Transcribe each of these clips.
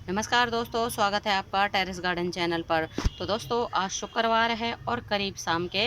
नमस्कार दोस्तों, स्वागत है आपका टेरेस गार्डन चैनल पर। तो दोस्तों, आज शुक्रवार है और करीब शाम के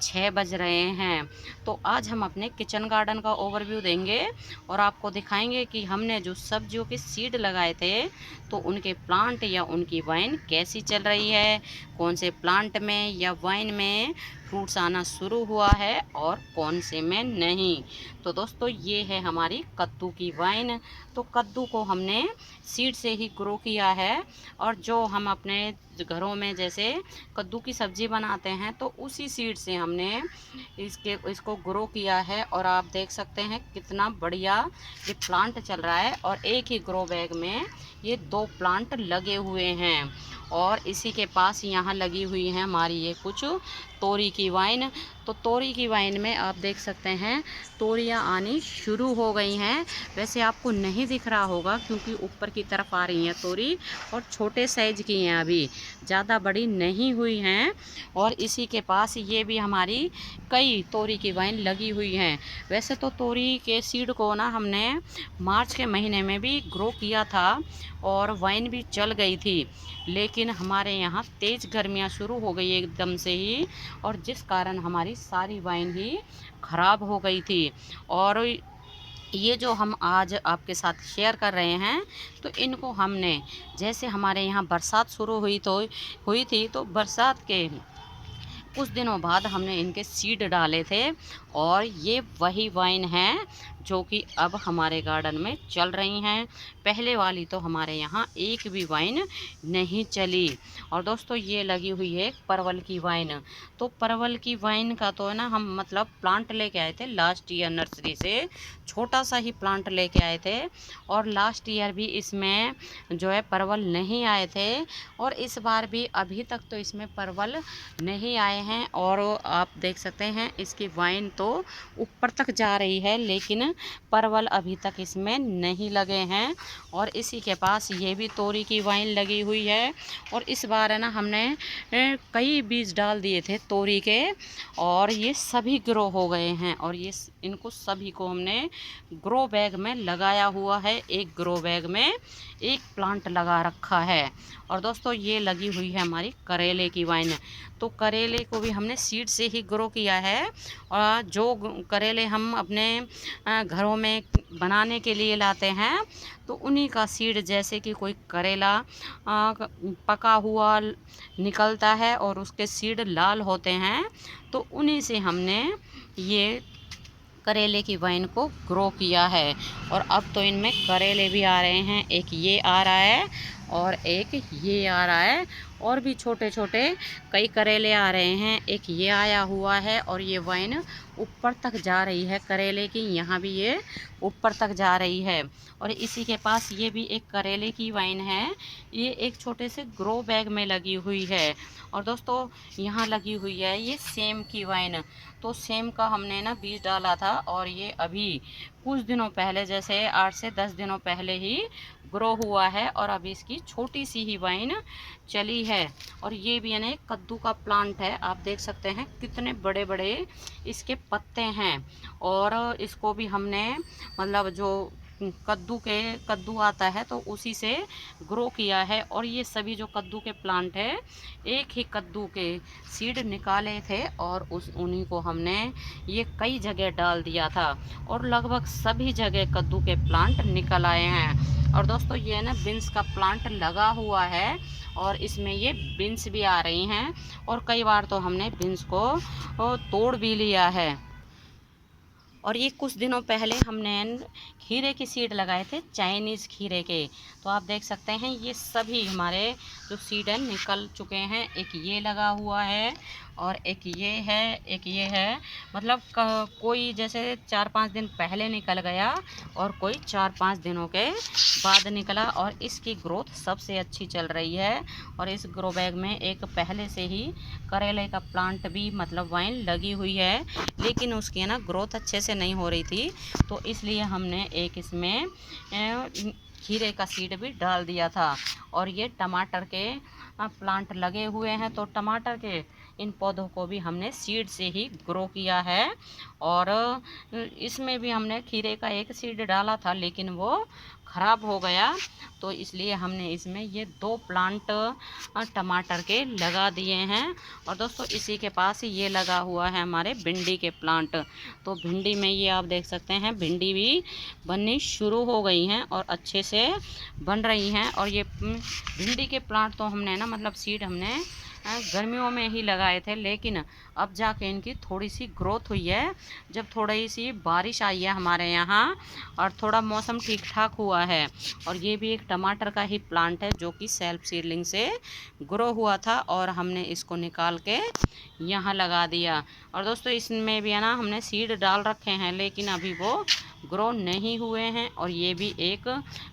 6 बज रहे हैं। तो आज हम अपने किचन गार्डन का ओवरव्यू देंगे और आपको दिखाएंगे कि हमने जो सब्जियों के सीड लगाए थे तो उनके प्लांट या उनकी वाइन कैसी चल रही है, कौन से प्लांट में या वाइन में फ्रूट्स आना शुरू हुआ है और कौन से में नहीं। तो दोस्तों, ये है हमारी कद्दू की वाइन। तो कद्दू को हमने सीड से ही ग्रो किया है और जो हम अपने घरों में जैसे कद्दू की सब्ज़ी बनाते हैं तो उसी सीड से हमने इसको ग्रो किया है। और आप देख सकते हैं कितना बढ़िया ये प्लांट चल रहा है और एक ही ग्रो बैग में ये 2 प्लांट लगे हुए हैं। और इसी के पास यहाँ लगी हुई है हमारी ये कुछ तोरी की वाइन। तो तोरी की वाइन में आप देख सकते हैं तोरियाँ आनी शुरू हो गई हैं। वैसे आपको नहीं दिख रहा होगा क्योंकि ऊपर की तरफ आ रही हैं तोरी और छोटे साइज़ की हैं, अभी ज़्यादा बड़ी नहीं हुई हैं। और इसी के पास ये भी हमारी कई तोरी की वाइन लगी हुई हैं। वैसे तो तोरी के सीड को ना हमने मार्च के महीने में भी ग्रो किया था और वाइन भी चल गई थी, लेकिन हमारे यहाँ तेज़ गर्मियाँ शुरू हो गई एकदम से ही, और जिस कारण हमारी सारी वाइन ही ख़राब हो गई थी। और ये जो हम आज आपके साथ शेयर कर रहे हैं तो इनको हमने, जैसे हमारे यहाँ बरसात शुरू हुई थी तो बरसात के कुछ दिनों बाद हमने इनके सीड डाले थे और ये वही वाइन हैं जो कि अब हमारे गार्डन में चल रही हैं। पहले वाली तो हमारे यहाँ एक भी वाइन नहीं चली। और दोस्तों, ये लगी हुई है परवल की वाइन। तो परवल की वाइन का तो है ना, हम मतलब प्लांट लेके आए थे लास्ट ईयर नर्सरी से, छोटा सा ही प्लांट लेके आए थे और लास्ट ईयर भी इसमें जो है परवल नहीं आए थे और इस बार भी अभी तक तो इसमें परवल नहीं आए हैं। और आप देख सकते हैं इसकी वाइन तो ऊपर तक जा रही है लेकिन परवल अभी तक इसमें नहीं लगे हैं। और इसी के पास ये भी तोरी की वाइन लगी हुई है। और इस बार है ना, हमने कई बीज डाल दिए थे तोरी के और ये सभी ग्रो हो गए हैं। और ये इनको सभी को हमने ग्रो बैग में लगाया हुआ है, एक ग्रो बैग में एक प्लांट लगा रखा है। और दोस्तों, ये लगी हुई है हमारी करेले की वाइन। तो करेले को भी हमने सीड से ही ग्रो किया है। और जो करेले हम अपने घरों में बनाने के लिए लाते हैं तो उन्हीं का सीड, जैसे कि कोई करेला पका हुआ निकलता है और उसके सीड लाल होते हैं, तो उन्हीं से हमने ये करेले की वाइन को ग्रो किया है। और अब तो इनमें करेले भी आ रहे हैं, एक ये आ रहा है और एक ये आ रहा है और भी छोटे छोटे कई करेले आ रहे हैं, एक ये आया हुआ है। और ये वाइन ऊपर तक जा रही है करेले की, यहाँ भी ये ऊपर तक जा रही है। और इसी के पास ये भी एक करेले की वाइन है, ये एक छोटे से ग्रो बैग में लगी हुई है। और दोस्तों, यहाँ लगी हुई है ये सेम की वाइन। तो सेम का हमने ना बीज डाला था और ये अभी कुछ दिनों पहले, जैसे 8 से 10 दिनों पहले ही ग्रो हुआ है और अभी इसकी छोटी सी ही वाइन चली है। और ये भी है ना एक कद्दू का प्लांट है, आप देख सकते हैं कितने बड़े बड़े इसके पत्ते हैं। और इसको भी हमने मतलब जो कद्दू आता है तो उसी से ग्रो किया है। और ये सभी जो कद्दू के प्लांट है, एक ही कद्दू के सीड निकाले थे और उन्हीं को हमने ये कई जगह डाल दिया था और लगभग सभी जगह कद्दू के प्लांट निकल आए हैं। और दोस्तों, ये ना बीन्स का प्लांट लगा हुआ है और इसमें ये बीन्स भी आ रही हैं और कई बार तो हमने बीन्स को तोड़ भी लिया है। और ये कुछ दिनों पहले हमने खीरे की सीड लगाए थे, चाइनीज़ खीरे के। तो आप देख सकते हैं ये सभी हमारे जो सीड है निकल चुके हैं। एक ये लगा हुआ है और एक ये है, एक ये है। मतलब कोई जैसे 4-5 दिन पहले निकल गया और कोई 4-5 दिनों के बाद निकला। और इसकी ग्रोथ सबसे अच्छी चल रही है। और इस ग्रो बैग में एक पहले से ही करेले का प्लांट भी मतलब वाइन लगी हुई है, लेकिन उसकी ना ग्रोथ अच्छे से नहीं हो रही थी, तो इसलिए हमने एक इसमें खीरे का सीड भी डाल दिया था। और ये टमाटर के प्लांट लगे हुए हैं। तो टमाटर के इन पौधों को भी हमने सीड से ही ग्रो किया है। और इसमें भी हमने खीरे का एक सीड डाला था, लेकिन वो ख़राब हो गया, तो इसलिए हमने इसमें ये 2 प्लांट टमाटर के लगा दिए हैं। और दोस्तों इसी के पास ये लगा हुआ है हमारे भिंडी के प्लांट। तो भिंडी में ये आप देख सकते हैं भिंडी भी बननी शुरू हो गई हैं और अच्छे से बन रही हैं। और ये भिंडी के प्लांट तो हमने ना मतलब सीड हमने गर्मियों में ही लगाए थे, लेकिन अब जाके इनकी थोड़ी सी ग्रोथ हुई है जब थोड़ी सी बारिश आई है हमारे यहाँ और थोड़ा मौसम ठीक ठाक हुआ है। और ये भी एक टमाटर का ही प्लांट है जो कि सेल्फ सीडलिंग से ग्रो हुआ था और हमने इसको निकाल के यहाँ लगा दिया। और दोस्तों इसमें भी है ना हमने सीड डाल रखे हैं, लेकिन अभी वो ग्रो नहीं हुए हैं। और ये भी एक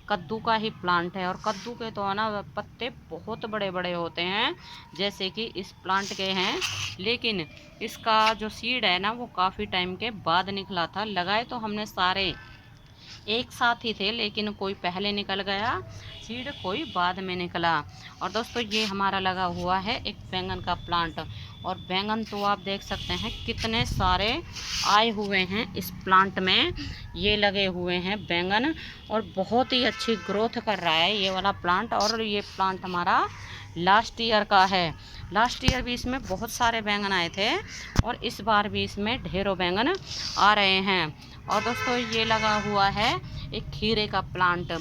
कद्दू का ही प्लांट है, और कद्दू के तो है ना पत्ते बहुत बड़े बड़े होते हैं जैसे कि इस प्लांट के हैं, लेकिन इसका जो सीड है ना वो काफ़ी टाइम के बाद निकला था। लगाए तो हमने सारे एक साथ ही थे, लेकिन कोई पहले निकल गया सीड, कोई बाद में निकला। और दोस्तों ये हमारा लगा हुआ है एक बैंगन का प्लांट, और बैंगन तो आप देख सकते हैं कितने सारे आए हुए हैं इस प्लांट में। ये लगे हुए हैं बैंगन और बहुत ही अच्छी ग्रोथ कर रहा है ये वाला प्लांट। और ये प्लांट हमारा लास्ट ईयर का है। लास्ट ईयर भी इसमें बहुत सारे बैंगन आए थे और इस बार भी इसमें ढेरों बैंगन आ रहे हैं। और दोस्तों ये लगा हुआ है एक खीरे का प्लांट।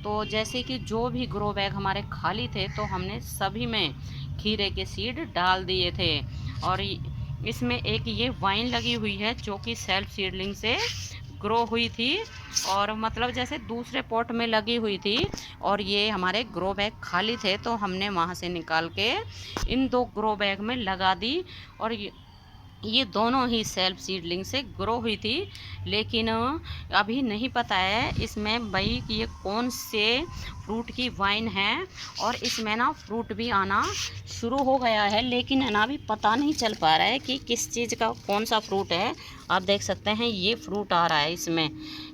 तो जैसे कि जो भी ग्रो बैग हमारे खाली थे तो हमने सभी में खीरे के सीड डाल दिए थे। और इसमें एक ये वाइन लगी हुई है जो कि सेल्फ सीडलिंग से ग्रो हुई थी, और मतलब जैसे दूसरे पॉट में लगी हुई थी, और ये हमारे ग्रो बैग खाली थे तो हमने वहाँ से निकाल के इन 2 ग्रो बैग में लगा दी। और ये दोनों ही सेल्फ सीडलिंग से ग्रो हुई थी, लेकिन अभी नहीं पता है इसमें भाई कि ये कौन से फ्रूट की वाइन है। और इसमें ना फ्रूट भी आना शुरू हो गया है, लेकिन है ना अभी पता नहीं चल पा रहा है कि किस चीज़ का कौन सा फ्रूट है। आप देख सकते हैं ये फ्रूट आ रहा है इसमें,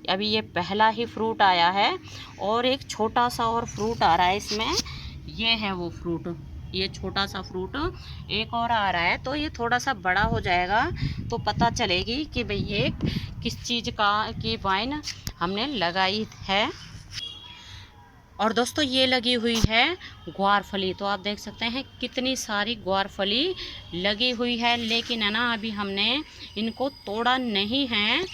अभी ये पहला ही फ्रूट आया है, और एक छोटा सा और फ्रूट आ रहा है इसमें। ये है वो फ्रूट, ये छोटा सा फ्रूट एक और आ रहा है, तो ये थोड़ा सा बड़ा हो जाएगा तो पता चलेगी कि भाई ये किस चीज़ की वाइन हमने लगाई है। और दोस्तों ये लगी हुई है ग्वारफली। तो आप देख सकते हैं कितनी सारी ग्वारफली लगी हुई है, लेकिन है ना अभी हमने इनको तोड़ा नहीं है।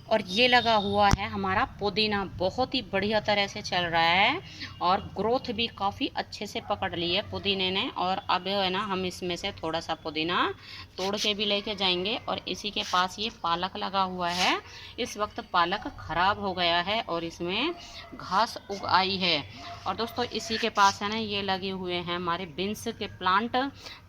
और ये लगा हुआ है हमारा पुदीना, बहुत ही बढ़िया तरह से चल रहा है और ग्रोथ भी काफ़ी अच्छे से पकड़ ली है पुदीने ने। और अब है ना हम इसमें से थोड़ा सा पुदीना तोड़ के भी लेके जाएंगे। और इसी के पास ये पालक लगा हुआ है, इस वक्त पालक ख़राब हो गया है और इसमें घास उग आई है। और दोस्तों इसी के पास है ना ये लगे हुए हैं हमारे बीन्स के प्लांट।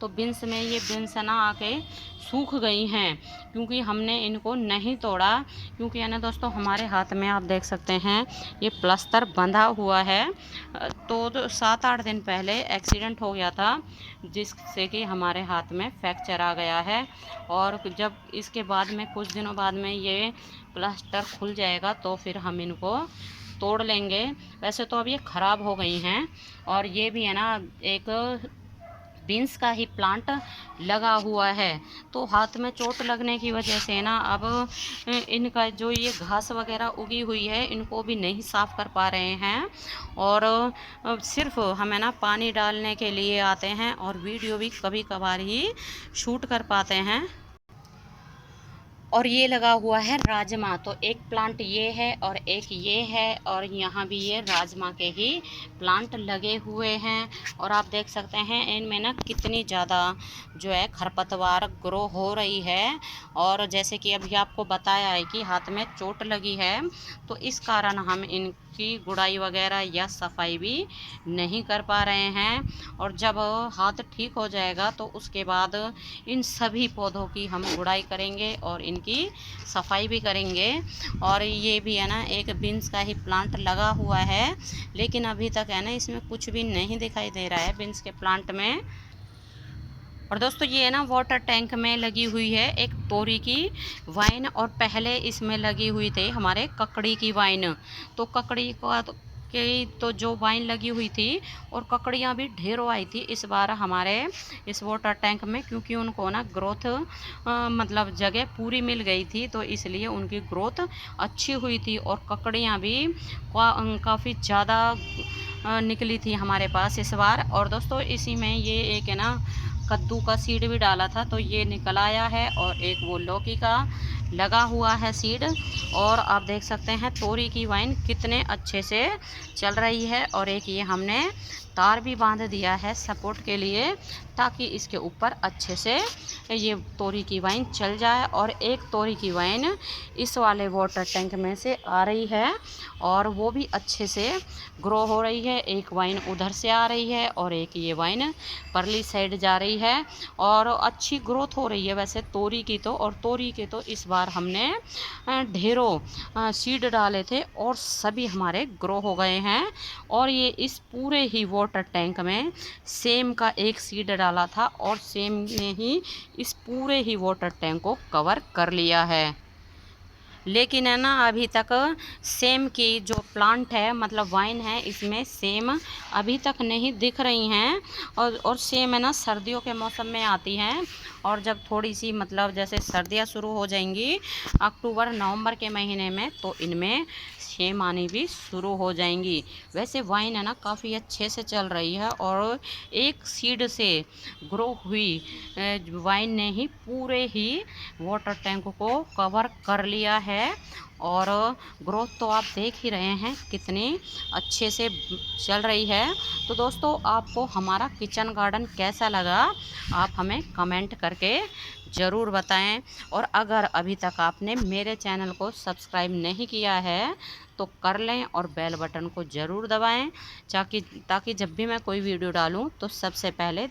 तो बीन्स में ये बीन्स ना आके सूख गई हैं क्योंकि हमने इनको नहीं तोड़ा, क्योंकि है ना दोस्तों हमारे हाथ में आप देख सकते हैं ये प्लास्टर बंधा हुआ है। तो 7-8 दिन पहले एक्सीडेंट हो गया था जिससे कि हमारे हाथ में फ्रैक्चर आ गया है। और जब इसके बाद में कुछ दिनों बाद में ये प्लास्टर खुल जाएगा तो फिर हम इनको तोड़ लेंगे। वैसे तो अब ये ख़राब हो गई हैं। और ये भी है ना एक बीन्स का ही प्लांट लगा हुआ है, तो हाथ में चोट लगने की वजह से ना अब इनका जो ये घास वगैरह उगी हुई है इनको भी नहीं साफ़ कर पा रहे हैं। और सिर्फ हमें ना पानी डालने के लिए आते हैं और वीडियो भी कभी कभार ही शूट कर पाते हैं। और ये लगा हुआ है राजमा। तो एक प्लांट ये है और एक ये है, और यहाँ भी ये राजमा के ही प्लांट लगे हुए हैं। और आप देख सकते हैं इनमें ना कितनी ज़्यादा जो है खरपतवार ग्रो हो रही है। और जैसे कि अभी आपको बताया है कि हाथ में चोट लगी है, तो इस कारण हम इनकी गुड़ाई वगैरह या सफाई भी नहीं कर पा रहे हैं। और जब हाथ ठीक हो जाएगा तो उसके बाद इन सभी पौधों की हम गुड़ाई करेंगे और इनकी सफाई भी करेंगे। और ये भी है ना एक बीन्स का ही प्लांट लगा हुआ है, लेकिन अभी तक है ना इसमें कुछ भी नहीं दिखाई दे रहा है बीन्स के प्लांट में। और दोस्तों ये है ना वाटर टैंक में लगी हुई है एक तोरी की वाइन, और पहले इसमें लगी हुई थी हमारे ककड़ी की वाइन। तो ककड़ी की तो जो वाइन लगी हुई थी और ककड़ियाँ भी ढेरों आई थी इस बार हमारे इस वाटर टैंक में, क्योंकि उनको ना ग्रोथ मतलब जगह पूरी मिल गई थी, तो इसलिए उनकी ग्रोथ अच्छी हुई थी और ककड़ियाँ भी काफ़ी ज़्यादा निकली थी हमारे पास इस बार। और दोस्तों इसी में ये एक है ना कद्दू का सीड भी डाला था, तो ये निकल आया है, और एक वो लौकी का लगा हुआ है सीड। और आप देख सकते हैं तोरी की वाइन कितने अच्छे से चल रही है, और एक ये हमने तार भी बांध दिया है सपोर्ट के लिए, ताकि इसके ऊपर अच्छे से ये तोरी की वाइन चल जाए। और एक तोरी की वाइन इस वाले वाटर टैंक में से आ रही है और वो भी अच्छे से ग्रो हो रही है। एक वाइन उधर से आ रही है और एक ये वाइन परली साइड जा रही है, और अच्छी ग्रोथ हो रही है वैसे तोरी की तो। और तोरी के तो इस बार हमने ढेरों सीड डाले थे और सभी हमारे ग्रो हो गए हैं। और ये इस पूरे ही वाटर टैंक में सेम का एक सीड डाला था और सेम ने ही इस पूरे ही वाटर टैंक को कवर कर लिया है। लेकिन है ना अभी तक सेम की जो प्लांट है मतलब वाइन है इसमें सेम अभी तक नहीं दिख रही हैं। और सेम है ना सर्दियों के मौसम में आती हैं, और जब थोड़ी सी मतलब जैसे सर्दियाँ शुरू हो जाएंगी अक्टूबर नवंबर के महीने में, तो इनमें सेम आनी भी शुरू हो जाएंगी। वैसे वाइन है ना काफ़ी अच्छे से चल रही है, और एक सीड से ग्रो हुई वाइन ने ही पूरे ही वाटर टैंक को कवर कर लिया है। और ग्रोथ तो आप देख ही रहे हैं कितनी अच्छे से चल रही है। तो दोस्तों आपको हमारा किचन गार्डन कैसा लगा आप हमें कमेंट करके ज़रूर बताएं। और अगर अभी तक आपने मेरे चैनल को सब्सक्राइब नहीं किया है तो कर लें और बेल बटन को ज़रूर दबाएं, ताकि जब भी मैं कोई वीडियो डालूं तो सबसे पहले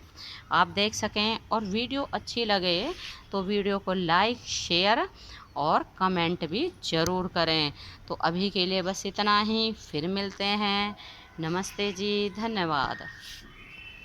आप देख सकें। और वीडियो अच्छी लगे तो वीडियो को लाइक शेयर और कमेंट भी ज़रूर करें। तो अभी के लिए बस इतना ही, फिर मिलते हैं। नमस्ते जी, धन्यवाद।